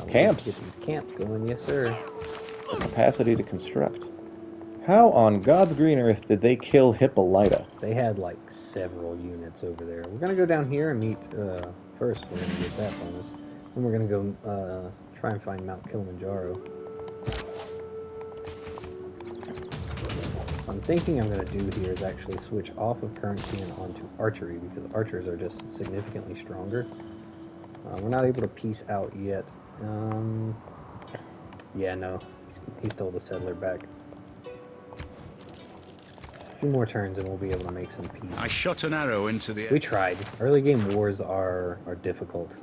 Camps. Get these camps going, yes sir. The capacity to construct. How on God's green earth did they kill Hippolyta? They had like several units over there. We're gonna go down here and meet. First, we're gonna get that bonus. Then we're gonna go try and find Mount Kilimanjaro. I'm thinking I'm gonna do here is actually switch off of currency and onto archery because archers are just significantly stronger. We're not able to peace out yet. Yeah, no, he stole the settler back. A few more turns and we'll be able to make some peace. I shot an arrow into the air. We tried. Early game wars are difficult.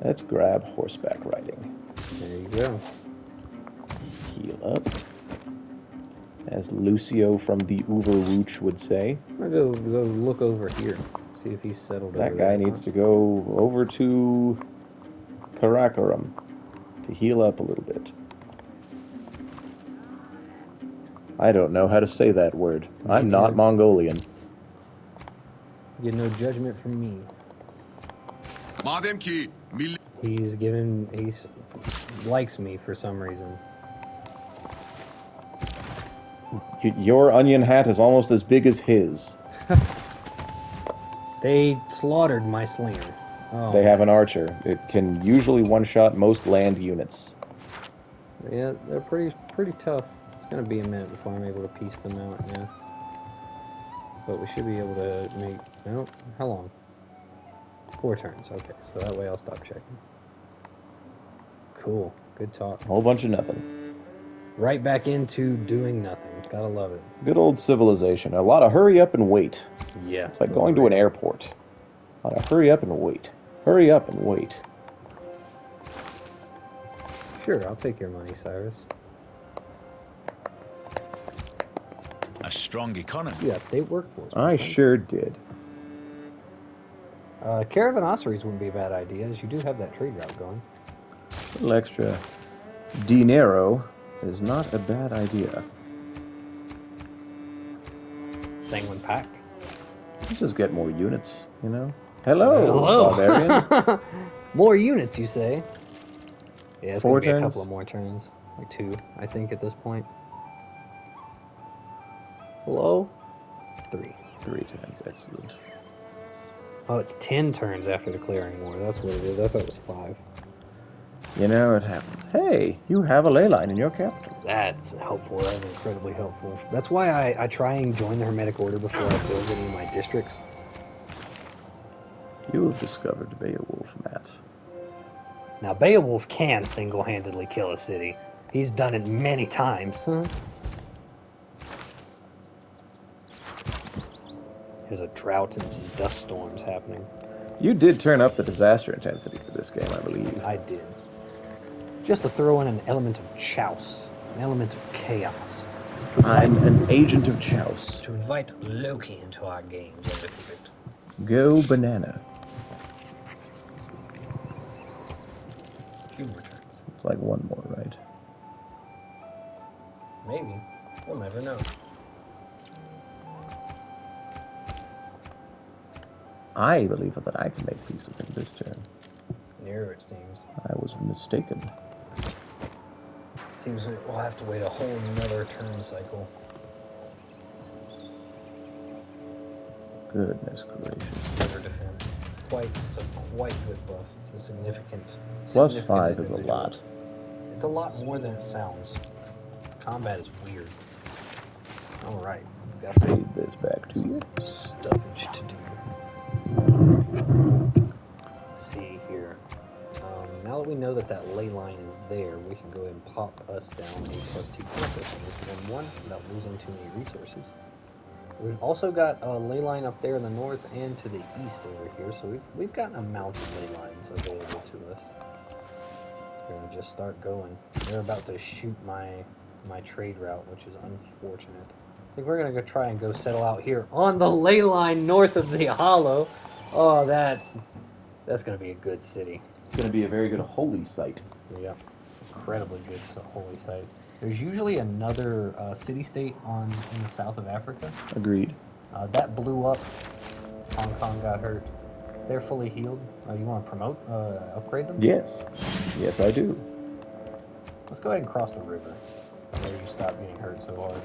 Let's grab horseback riding. There you go. Heal up. As Lucio from the Overwatch would say. I'm gonna go look over here. See if he's settled That over guy there. needs to go over to Karakoram to heal up a little bit. I don't know how to say that word. I'm not Mongolian. Get no judgment from me. Madem ki milli He's likes me for some reason. Your onion hat is almost as big as his. They slaughtered my slinger. Oh, They have an archer. It can usually one-shot most land units. Yeah, they're pretty tough. It's gonna be a minute before I'm able to piece them out, yeah. But we should be able to make... No, how long? 4 turns, okay. So that way I'll stop checking. Cool, good talk. A whole bunch of nothing. Right back into doing nothing. Gotta love it. Good old civilization. A lot of hurry up and wait. Yeah. It's like going to an airport. A lot of hurry up and wait. Hurry up and wait. Sure, I'll take your money, Cyrus. A strong economy. You got state workforce. I sure did. Caravanserais wouldn't be a bad idea, as you do have that trade route going. A little extra dinero is not a bad idea. Sanguine Pact. You just get more units, you know? Hello, barbarian. More units, you say? Yeah, it's 4 gonna be a turns? couple of more turns. Like 2, I think, at this point. Hello? 3. 3 turns, excellent. Oh, it's 10 turns after declaring war. That's what it is. I thought it was 5. You know, it happens. Hey, you have a ley line in your capital. That's helpful. That's incredibly helpful. That's why I try and join the Hermetic Order before I build any of my districts. You have discovered Beowulf, Matt. Now, Beowulf can single-handedly kill a city. He's done it many times. Huh? There's a drought and some dust storms happening. You did turn up the disaster intensity for this game, I believe. I did. Just to throw in an element of chouse, an element of chaos. I'm an agent of Chouse. To invite Loki into our games a little bit. Go banana. A few more turns. It's like 1 more, right? Maybe. We'll never know. I believe that I can make peace with him this turn. Nearer, it seems. I was mistaken. Seems like we'll have to wait a whole another turn cycle. Goodness gracious. River defense. It's a quite good buff. It's a significant. Plus significant 5 is a individual. lot. It's a lot more than it sounds. Combat is weird. All right, got some Trade this back to you. stuffage to do. Let's see here. Now that we know that that ley line is there, we can go ahead and pop us down a +2 campus on this 1-1 without losing too many resources. We've also got a ley line up there in the north and to the east over here, so we've got an amount of ley lines available to us. We're gonna just start going. They're about to shoot my trade route, which is unfortunate. think we're gonna go try and go settle out here on the ley line north of the hollow. Oh, that's gonna be a good city. It's going to be a very good holy site. Yeah, incredibly good holy site. There's usually another city-state in the south of Africa. Agreed. That blew up. Hong Kong got hurt. They're fully healed. You want to upgrade them? Yes. Yes, I do. Let's go ahead and cross the river. That way you stop getting hurt so hard.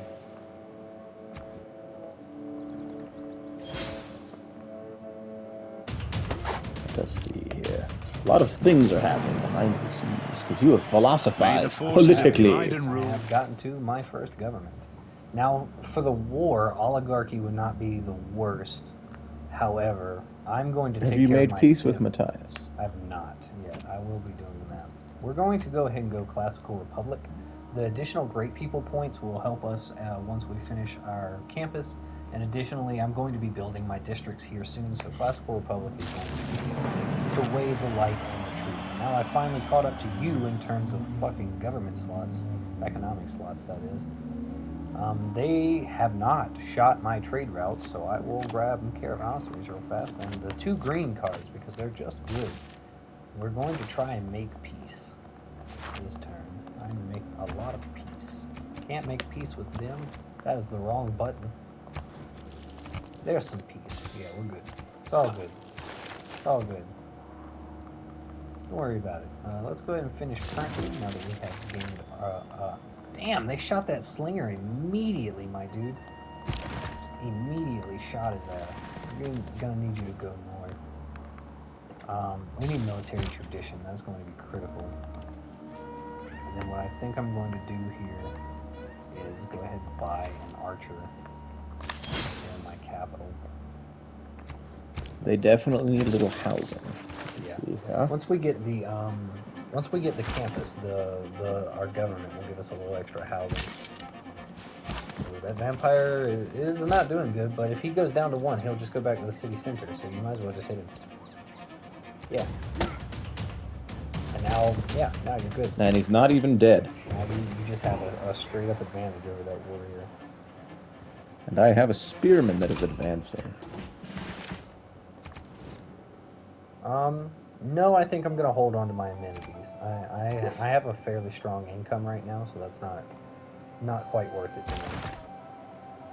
Let's see here. A lot of things are happening behind the scenes because you have May the philosophized forces of divide politically. and I rule. have gotten to my first government. Now, for the war, oligarchy would not be the worst. However, I'm going to take Have you care made of my peace with sim. Matthias? I have not yet. I will be doing that. We're going to go ahead and go Classical Republic. The additional Great People points will help us once we finish our campus. And additionally, I'm going to be building my districts here soon, so Classical Republic is going to be the way, the light, and the truth. Now I finally caught up to you in terms of fucking government slots, economic slots, that is. They have not shot my trade routes, so I will grab caravanserais real fast, and the 2 green cards, because they're just good. We're going to try and make peace this turn. I'm going to make a lot of peace. Can't make peace with them. That is the wrong button. There's some peace. Yeah, we're good. It's all good. It's all good. Don't worry about it. Let's go ahead and finish currency now that we have gained. Damn, they shot that slinger immediately, my dude. Just immediately shot his ass. We're gonna need you to go north. We need military tradition. That's going to be critical. And then what I think I'm going to do here is go ahead and buy an archer in my capital. They definitely need a little housing. Let's Yeah. see, huh? Once we get the campus, our government will give us a little extra housing. Ooh, that vampire is not doing good, but if he goes down to 1, he'll just go back to the city center. So you might as well just hit him. Yeah. And now you're good. And he's not even dead. Now you just have a straight up advantage over that warrior. And I have a spearman that is advancing. No, I think I'm gonna hold on to my amenities. I have a fairly strong income right now, so that's not quite worth it to me.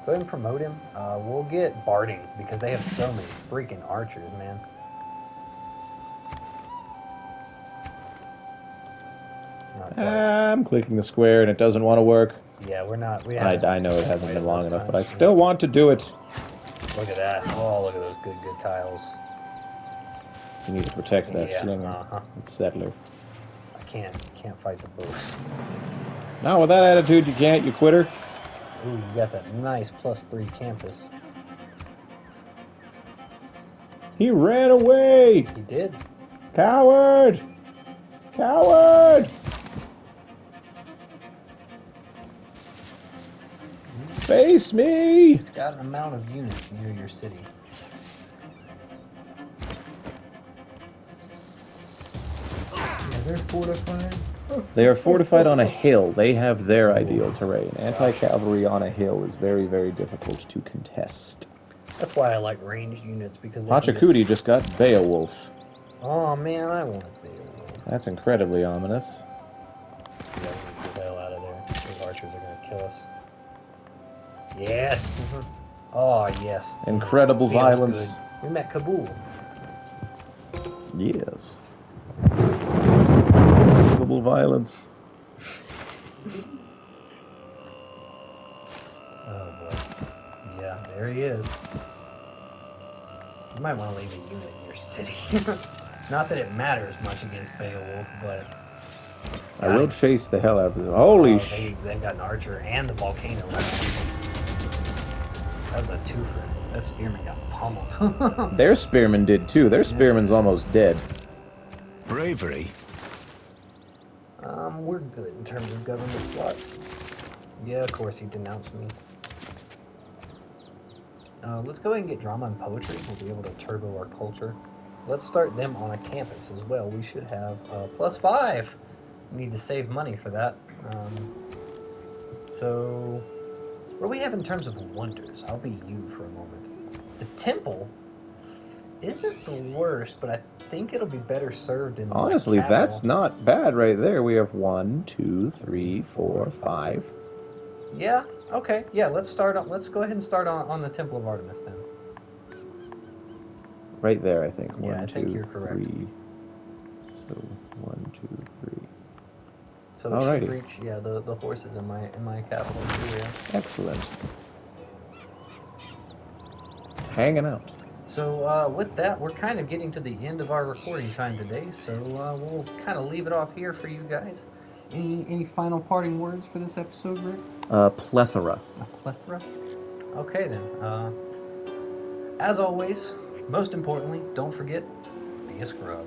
Go ahead and promote him. We'll get barding because they have so many freaking archers, man. Not quite. I'm clicking the square and it doesn't want to work. Yeah, we I know it hasn't been long enough, but I time. still want to do it. Look at that. Oh, look at those good tiles. You need to protect that Yeah, slinger. uh-huh. That settler. I can't fight the boast. Now with that attitude, you can't, you quitter. Ooh, you got that nice +3 campus. He ran away! He did. Coward! Coward! Face me! It's got an amount of units near your city. Yeah, they're fortified. They are fortified on a hill. They have their ideal terrain. Anti-cavalry on a hill is very, very difficult to contest. That's why I like ranged units because they can Hachakuti just got Beowulf. Oh man, I want Beowulf. That's incredibly ominous. Yeah, we need to get the hell out of there. Those archers are gonna kill us. Yes. Oh yes. Incredible Feels violence. good. We met Kabul. Yes. Incredible violence. Oh boy. Yeah, there he is. You might want to leave a unit in your city. Not that it matters much against Beowulf, but I will chase the hell out of them. Holy sh! they've got an archer and the volcano. That was a twofer. That spearman got pummeled. Their spearman did too. Their spearman's almost dead. Bravery. We're good in terms of government slots. Yeah, of course he denounced me. Let's go ahead and get drama and poetry. We'll be able to turbo our culture. Let's start them on a campus as well. We should have +5. We need to save money for that. So What do we have in terms of wonders? I'll be you for a moment. The temple isn't the worst, but I think it'll be better served in. Honestly, like, that's capital. not bad right there. We have 1, 2, 3, 4, 5. Yeah. Okay. Yeah. Let's start on. Let's go ahead and start on the Temple of Artemis then. Right there, I think. Yeah, 1, I 2, think you're correct. 3. So 1, 2, 3. So we Alrighty. should reach. Yeah, the horses in my capital too. Yeah. Excellent. Hanging out. So with that, we're kind of getting to the end of our recording time today. So we'll kind of leave it off here for you guys. Any final parting words for this episode, Rick? Plethora. A plethora. Okay then. As always, most importantly, don't forget, be a scrub.